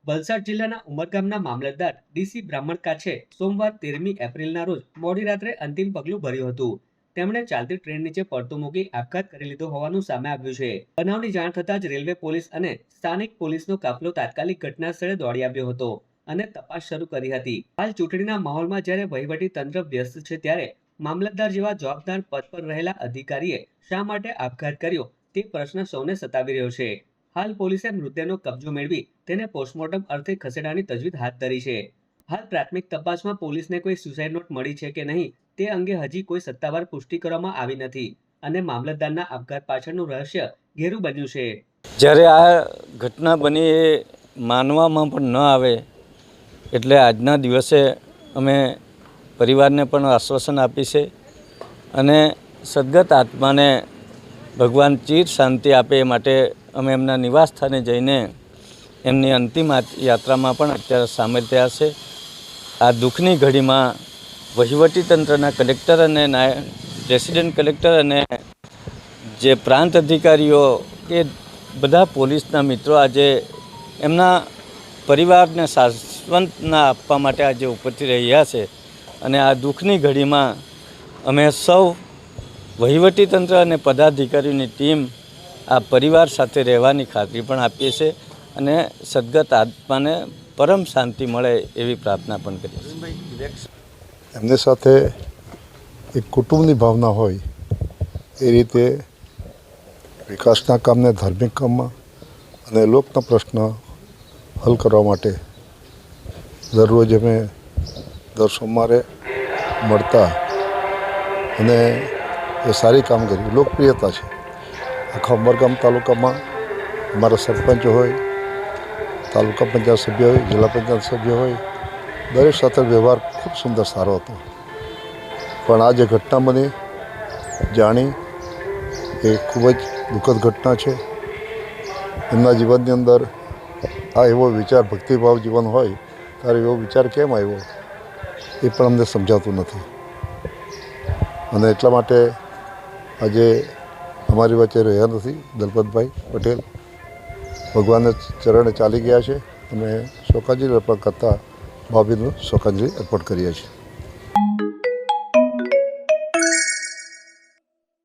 વલસાડ જિલ્લાના ઉમરગામના મામલતદાર ડીસી બ્રાહ્મણ કાછે સોમવાર 13મી એપ્રિલના રોજ મોડી રાત્રે અંતિમ પગલું ભર્યું હતું. તેમણે ચાલતી ટ્રેન નીચે પડતું મૂકી આપઘાત કરી લીધો હોવાનું સામે આવ્યું છે. બનાવની જાણ થતાં જ રેલવે પોલીસ અને સ્થાનિક પોલીસનો કાફલો તાત્કાલિક ઘટના સ્થળે દોડી આવ્યો હતો અને તપાસ શરૂ કરી હતી. હાલ ચૂંટણીના માહોલમાં જ્યારે વહીવટી તંત્ર વ્યસ્ત છે ત્યારે મામલતદાર જેવા જવાબદાર પદ પર રહેલા અધિકારીએ શા માટે આપઘાત કર્યો તે પ્રશ્ન સૌને સતાવી રહ્યો છે. હાલ પોલીસે મૃતદેહનો કબજો મેળવી તેને પોસ્ટમોર્ટમ અર્થે ખસેડવાની તજવીજ હાથ ધરી છે. હાલ પ્રાથમિક તપાસમાં પોલીસને કોઈ સુસાઇડ નોટ મળી છે કે નહીં તે અંગે હજી કોઈ સત્તાવાર પુષ્ટિ કરવામાં આવી નથી અને મામલતદારના આપઘાત પાછળનું રહસ્ય ઘેરું બન્યું છે. જ્યારે આ ઘટના બની એ માનવામાં પણ ન આવે એટલે આજના દિવસે અમે પરિવારને પણ આશ્વાસન આપી છે અને સદગત આત્માને ભગવાન ચીર શાંતિ આપે એ માટે અમે એમના નિવાસ સ્થાને જઈને એમની અંતિમ યાત્રામાં પણ અત્યારે સામેલ થયા છે. આ દુઃખની ઘડીમાં વહીવટીતંત્રના કલેક્ટર અને રેસિડેન્ટ કલેક્ટર અને જે પ્રાંત અધિકારીઓ કે બધા પોલીસના મિત્રો આજે એમના પરિવારને સાંત્વના આપવા માટે આજે ઉપસ્થિત રહ્યા છે અને આ દુઃખની ઘડીમાં અમે સૌ વહીવટીતંત્ર અને પદાધિકારીઓની ટીમ આ પરિવાર સાથે રહેવાની ખાતરી પણ આપીએ છીએ અને સદગત આત્માને પરમ શાંતિ મળે એવી પ્રાર્થના પણ કરીએ છીએ. એમની સાથે એક કુટુંબની ભાવના હોય એ રીતે વિકાસના કામને ધાર્મિક કામમાં અને લોકના પ્રશ્ન હલ કરવા માટે દરરોજ અમે દર સોમવારે મળતા અને એ સારી કામગીરી લોકપ્રિયતા છે. આખા ઉમરગામ તાલુકામાં અમારા સરપંચ હોય, તાલુકા પંચાયત સભ્ય હોય, જિલ્લા પંચાયત સભ્ય હોય, દરેક સાથે વ્યવહાર ખૂબ સુંદર સારો હતો. પણ આ જે ઘટના બની જાણી એ ખૂબ જ દુઃખદ ઘટના છે. એમના જીવનની અંદર આ એવો વિચાર ભક્તિભાવ જીવન હોય ત્યારે એવો વિચાર કેમ આવ્યો એ પણ અમને સમજાતું નથી અને એટલા માટે આજે અમારી વચ્ચે રહ્યા નથી. દલપતભાઈ પટેલ ભગવાનના ચરણે ચાલી ગયા છે. અમે શોકાંજલિ અર્પણ કરતાં ભાવભીનું શોકાંજલિ અર્પણ કરીએ છીએ.